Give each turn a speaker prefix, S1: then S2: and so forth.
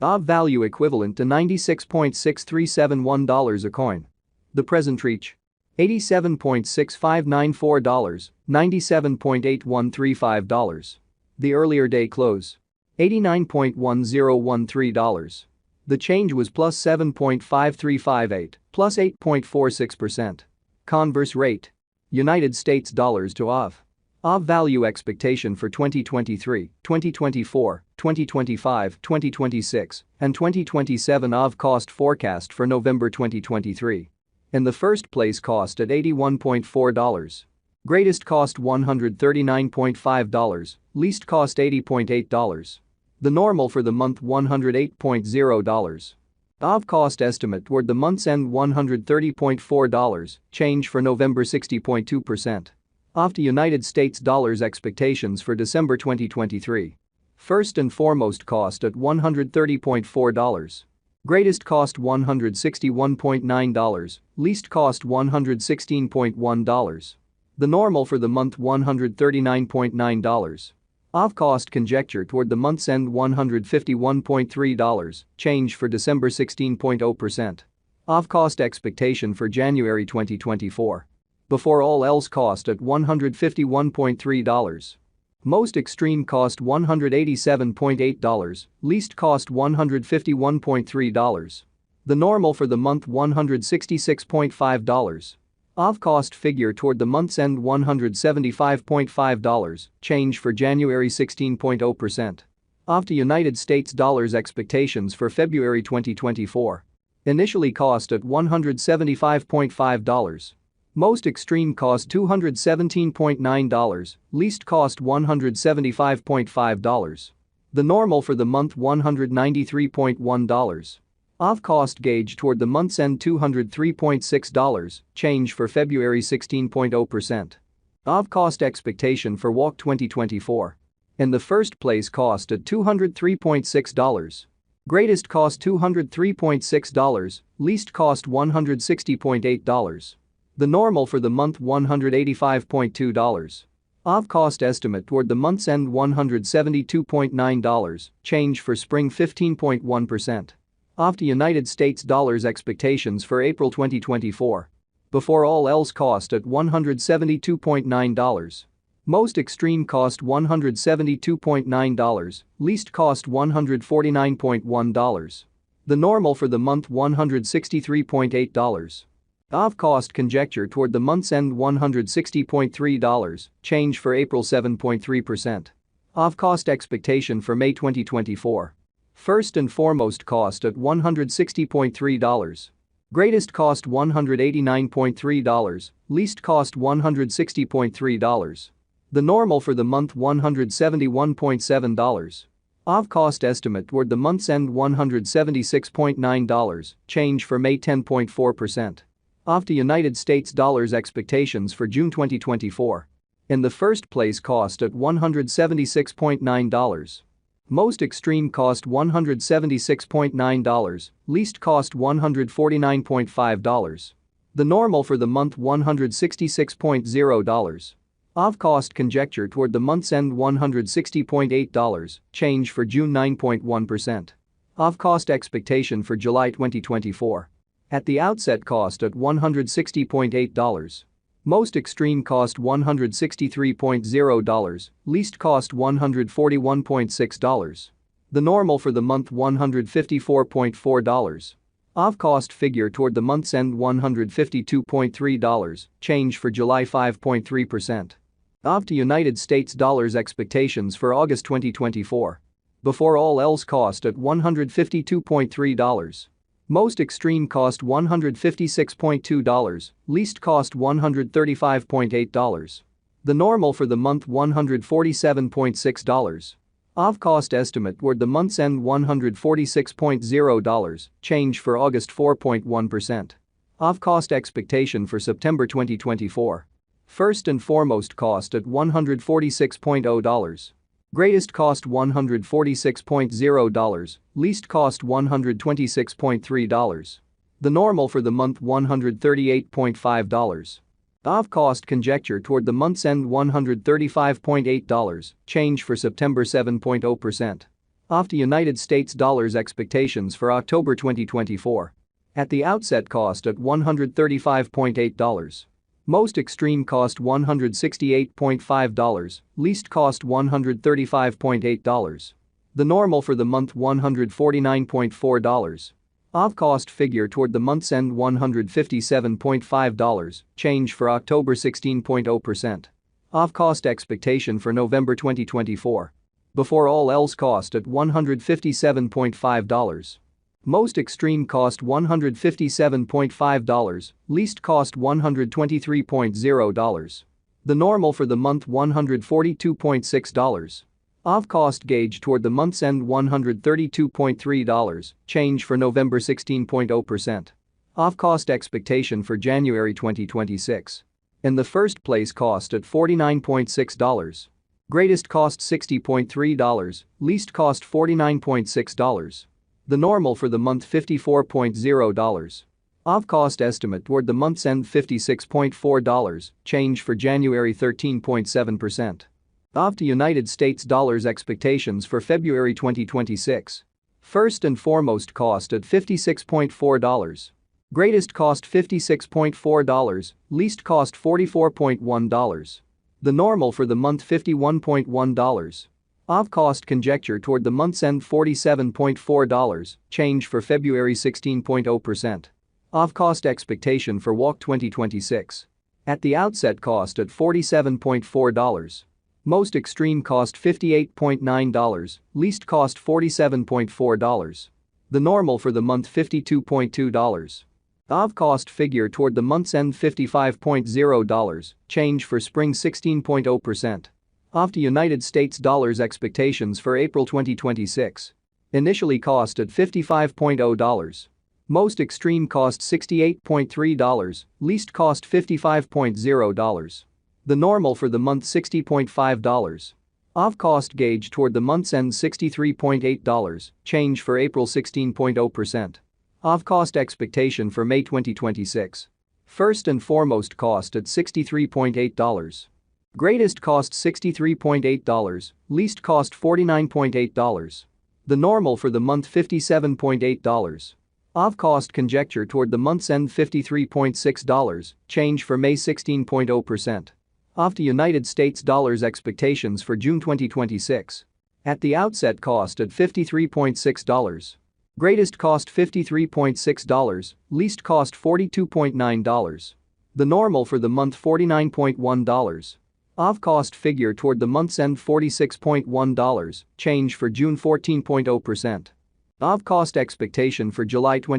S1: Aave value equivalent to $96.6371 a coin. The present reach: $87.6594, $97.8135. The earlier day close: $89.1013. The change was plus 7.5358, plus 8.46%. Converse rate: United States dollars to Aave. Aave value expectation for 2023, 2024, 2025, 2026, and 2027. Aave cost forecast for November 2023. In the first place, cost at $81.4. Greatest cost $139.5, least cost $80.8. The normal for the month $108.0. Aave cost estimate toward the month's end $130.4, change for November 60.2%. Aave to United States dollars expectations for December 2023. First and foremost, cost at $130.4. Greatest cost $161.9, least cost $116.1. The normal for the month $139.9. Aave cost conjecture toward the month's end $151.3, change for December 16.0%. Aave cost expectation for January 2024. Before all else, cost at $151.3. Most extreme cost $187.8, least cost $151.3. The normal for the month $166.5. Aave cost figure toward the month's end $175.5, change for January 16.0%. Aave to United States dollars expectations for February 2024. Initially cost at $175.5. Most extreme cost $217.9, least cost $175.5. The normal for the month $193.1. Aave cost gauge toward the month's end $203.6, change for February 16.0%. Aave cost expectation for WAC 2024. In the first place, cost at $203.6. Greatest cost $203.6, least cost $160.8. The normal for the month $185.2. Aave cost estimate toward the month's end $172.9, change for spring 15.1%. Aave to United States dollars expectations for April 2024. Before all else, cost at $172.9. Most extreme cost $172.9, least cost $149.1. The normal for the month $163.8. Aave cost conjecture toward the month's end $160.3, change for April 7.3%. Aave cost expectation for May 2024. First and foremost, cost at $160.3. Greatest cost $189.3, least cost $160.3. The normal for the month $171.7. Aave cost estimate toward the month's end $176.9, change for May 10.4%. Aave to United States dollars expectations for June 2024. In the first place, cost at $176.9. Most extreme cost $176.9, least cost $149.5. The normal for the month $166.0. Aave cost conjecture toward the month's end $160.8, change for June 9.1%. Aave cost expectation for July 2024. At the outset, cost at $160.8. Most extreme cost $163.0, least cost $141.6. The normal for the month $154.4. Aave cost figure toward the month's end $152.3, change for July 5.3%. Aave to United States dollars expectations for August 2024. Before all else, cost at $152.3. Most extreme cost $156.2, least cost $135.8. The normal for the month $147.6. Aave cost estimate toward the month's end $146.0, change for August 4.1%. Aave cost expectation for September 2024. First and foremost, cost at $146.0. Greatest cost $146.0, least cost $126.3. The normal for the month $138.5. Aave cost conjecture toward the month's end $135.8, change for September 7.0%. Off to United States dollars expectations for October 2024. At the outset cost at $135.8. Most extreme cost $168.5, least cost $135.8. The normal for the month $149.4. Aave cost figure toward the month's end $157.5, change for October 16.0%. Aave cost expectation for November 2024. Before all else cost at $157.5. Most extreme cost $157.5, least cost $123.0. The normal for the month $142.6. Aave cost gauge toward the month's end $132.3, change for November 16.0%. Aave cost expectation for January 2026. In the first place cost at $49.6. Greatest cost $60.3, least cost $49.6. The normal for the month $54.0. Aave cost estimate toward the month's end $56.4, change for January 13.7%. Aave to United States dollars expectations for February 2026. First and foremost cost at $56.4. Greatest cost $56.4, least cost $44.1. The normal for the month $51.1. Aave cost conjecture toward the month's end $47.4, change for February 16.0%. Aave cost expectation for WAC 2026. At the outset cost at $47.4. Most extreme cost $58.9, least cost $47.4. The normal for the month $52.2. Aave cost figure toward the month's end $55.0, change for spring 16.0%. Aave to United States dollars expectations for April 2026. Initially cost at $55.0. Most extreme cost $68.3, least cost $55.0. The normal for the month $60.5. Aave cost gauge toward the month's end $63.8, change for April 16.0%. Aave cost expectation for May 2026. First and foremost cost at $63.8. Greatest cost $63.8, least cost $49.8. The normal for the month $57.8. Aave cost conjecture toward the month's end $53.6, change for May 16.0%. Aave to United States dollars expectations for June 2026. At the outset cost at $53.6. Greatest cost $53.6, least cost $42.9. The normal for the month $49.1. Aave cost figure toward the month's end $46.1, change for June 14.0%. Aave cost expectation for July 20.